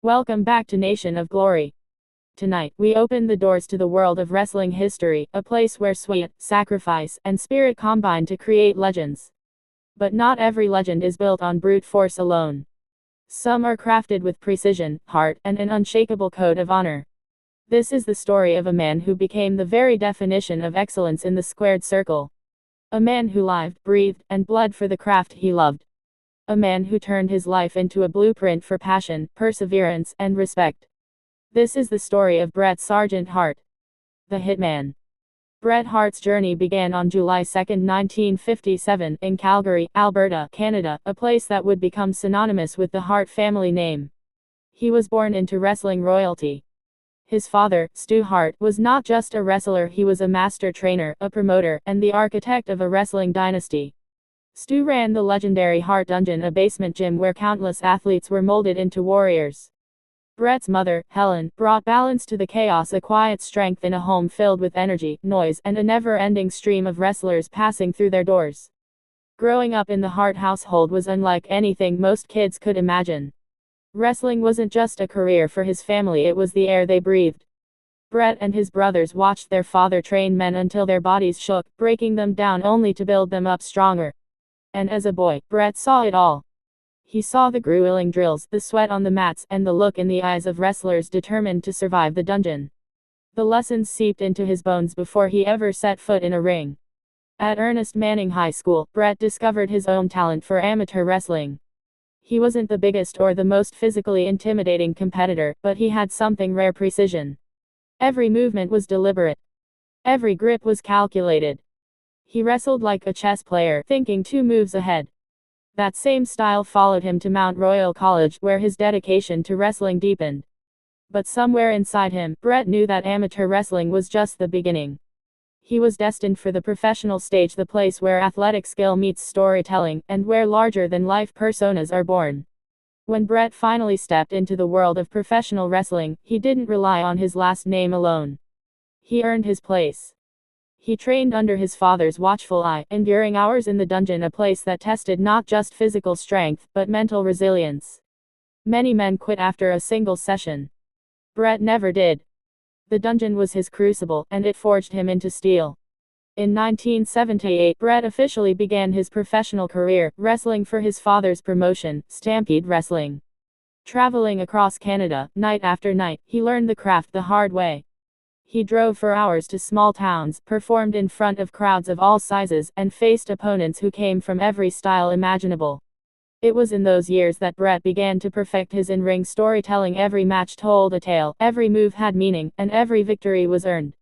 Welcome back to Nation of Glory. Tonight, we open the doors to the world of wrestling history, a place where sweat, sacrifice, and spirit combine to create legends. But not every legend is built on brute force alone. Some are crafted with precision, heart, and an unshakable code of honor. This is the story of a man who became the very definition of excellence in the squared circle. A man who lived, breathed, and bled for the craft he loved. A man who turned his life into a blueprint for passion, perseverance, and respect. This is the story of Bret Sergeant Hart, the Hitman. Bret Hart's journey began on July 2, 1957, in Calgary, Alberta, Canada, a place that would become synonymous with the Hart family name. He was born into wrestling royalty. His father, Stu Hart, was not just a wrestler, he was a master trainer, a promoter, and the architect of a wrestling dynasty. Stu ran the legendary Hart Dungeon, a basement gym where countless athletes were molded into warriors. Bret's mother, Helen, brought balance to the chaos, a quiet strength in a home filled with energy, noise, and a never-ending stream of wrestlers passing through their doors. Growing up in the Hart household was unlike anything most kids could imagine. Wrestling wasn't just a career for his family, it was the air they breathed. Bret and his brothers watched their father train men until their bodies shook, breaking them down only to build them up stronger. And as a boy, Bret saw it all. He saw the grueling drills, the sweat on the mats, and the look in the eyes of wrestlers determined to survive the dungeon. The lessons seeped into his bones before he ever set foot in a ring. At Ernest Manning High School, Bret discovered his own talent for amateur wrestling. He wasn't the biggest or the most physically intimidating competitor, but he had something rare: precision. Every movement was deliberate. Every grip was calculated. He wrestled like a chess player, thinking 2 moves ahead. That same style followed him to Mount Royal College, where his dedication to wrestling deepened. But somewhere inside him, Bret knew that amateur wrestling was just the beginning. He was destined for the professional stage, the place where athletic skill meets storytelling, and where larger-than-life personas are born. When Bret finally stepped into the world of professional wrestling, he didn't rely on his last name alone. He earned his place. He trained under his father's watchful eye, enduring hours in the dungeon, a place that tested not just physical strength, but mental resilience. Many men quit after a single session. Bret never did. The dungeon was his crucible, and it forged him into steel. In 1978, Bret officially began his professional career, wrestling for his father's promotion, Stampede Wrestling. Traveling across Canada, night after night, he learned the craft the hard way. He drove for hours to small towns, performed in front of crowds of all sizes, and faced opponents who came from every style imaginable. It was in those years that Bret began to perfect his in-ring storytelling. Every match told a tale, every move had meaning, and every victory was earned.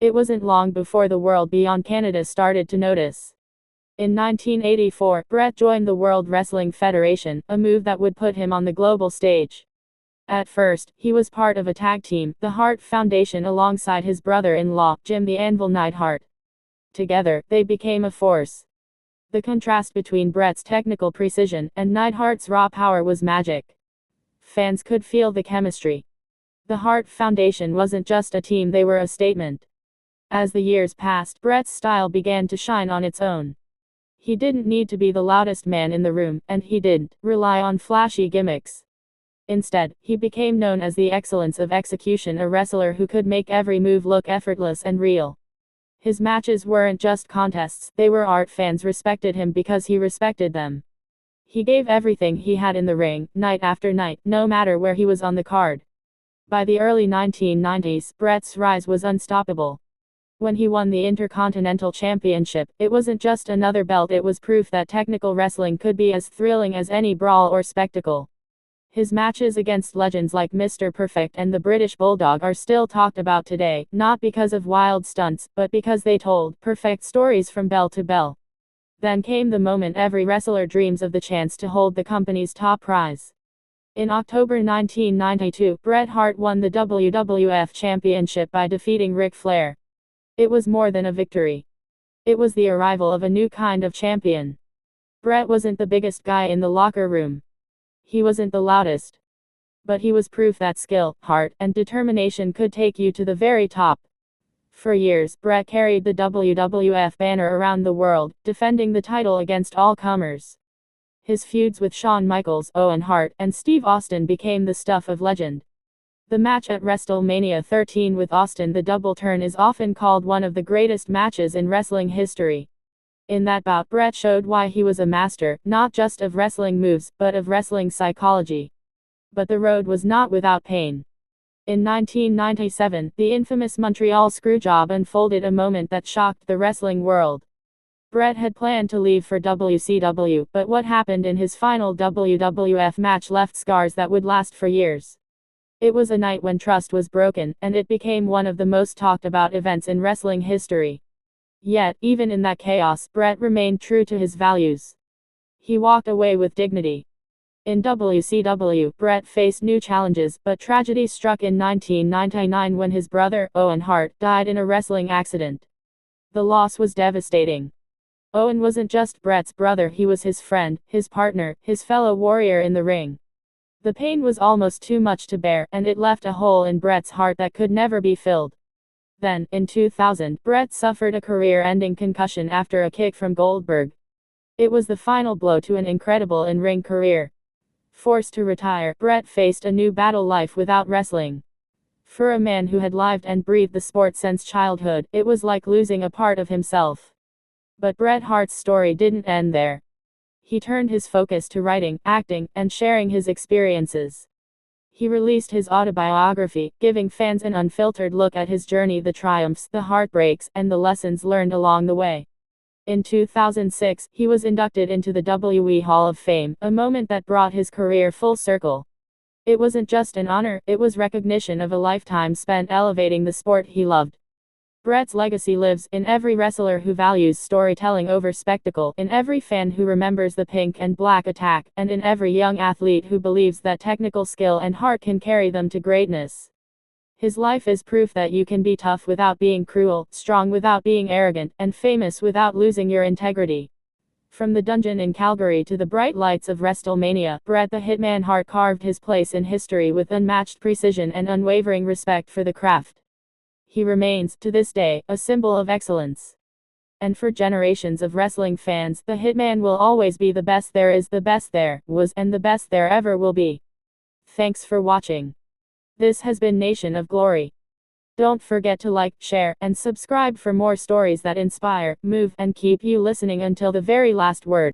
It wasn't long before the world beyond Canada started to notice. In 1984, Bret joined the World Wrestling Federation, a move that would put him on the global stage. At first, he was part of a tag team, the Hart Foundation, alongside his brother-in-law, Jim the Anvil Neidhart. Together, they became a force. The contrast between Bret's technical precision and Neidhart's raw power was magic. Fans could feel the chemistry. The Hart Foundation wasn't just a team, they were a statement. As the years passed, Bret's style began to shine on its own. He didn't need to be the loudest man in the room, and he didn't rely on flashy gimmicks. Instead, he became known as the excellence of execution, a wrestler who could make every move look effortless and real. His matches weren't just contests, they were art. Fans respected him because he respected them. He gave everything he had in the ring, night after night, no matter where he was on the card. By the early 1990s, Bret's rise was unstoppable. When he won the Intercontinental Championship, it wasn't just another belt, it was proof that technical wrestling could be as thrilling as any brawl or spectacle. His matches against legends like Mr. Perfect and the British Bulldog are still talked about today, not because of wild stunts, but because they told perfect stories from bell to bell. Then came the moment every wrestler dreams of, the chance to hold the company's top prize. In October 1992, Bret Hart won the WWF Championship by defeating Ric Flair. It was more than a victory. It was the arrival of a new kind of champion. Bret wasn't the biggest guy in the locker room. He wasn't the loudest. But he was proof that skill, heart, and determination could take you to the very top. For years, Bret carried the WWF banner around the world, defending the title against all comers. His feuds with Shawn Michaels, Owen Hart, and Steve Austin became the stuff of legend. The match at WrestleMania 13 with Austin, the double turn, is often called one of the greatest matches in wrestling history. In that bout, Bret showed why he was a master, not just of wrestling moves, but of wrestling psychology. But the road was not without pain. In 1997, the infamous Montreal Screwjob unfolded, a moment that shocked the wrestling world. Bret had planned to leave for WCW, but what happened in his final WWF match left scars that would last for years. It was a night when trust was broken, and it became one of the most talked about events in wrestling history. Yet, even in that chaos, Bret remained true to his values. He walked away with dignity. In WCW, Bret faced new challenges, but tragedy struck in 1999 when his brother, Owen Hart, died in a wrestling accident. The loss was devastating. Owen wasn't just Bret's brother, he was his friend, his partner, his fellow warrior in the ring. The pain was almost too much to bear, and it left a hole in Bret's heart that could never be filled. Then, in 2000, Bret suffered a career-ending concussion after a kick from Goldberg. It was the final blow to an incredible in-ring career. Forced to retire, Bret faced a new battle: life without wrestling. For a man who had lived and breathed the sport since childhood, it was like losing a part of himself. But Bret Hart's story didn't end there. He turned his focus to writing, acting, and sharing his experiences. He released his autobiography, giving fans an unfiltered look at his journey, the triumphs, the heartbreaks, and the lessons learned along the way. In 2006, he was inducted into the WWE Hall of Fame, a moment that brought his career full circle. It wasn't just an honor, it was recognition of a lifetime spent elevating the sport he loved. Bret's legacy lives in every wrestler who values storytelling over spectacle, in every fan who remembers the pink and black attack, and in every young athlete who believes that technical skill and heart can carry them to greatness. His life is proof that you can be tough without being cruel, strong without being arrogant, and famous without losing your integrity. From the dungeon in Calgary to the bright lights of WrestleMania, Bret the Hitman Hart carved his place in history with unmatched precision and unwavering respect for the craft. He remains, to this day, a symbol of excellence. And for generations of wrestling fans, the Hitman will always be the best there is, the best there was, and the best there ever will be. Thanks for watching. This has been Nation of Glory. Don't forget to like, share, and subscribe for more stories that inspire, move, and keep you listening until the very last word.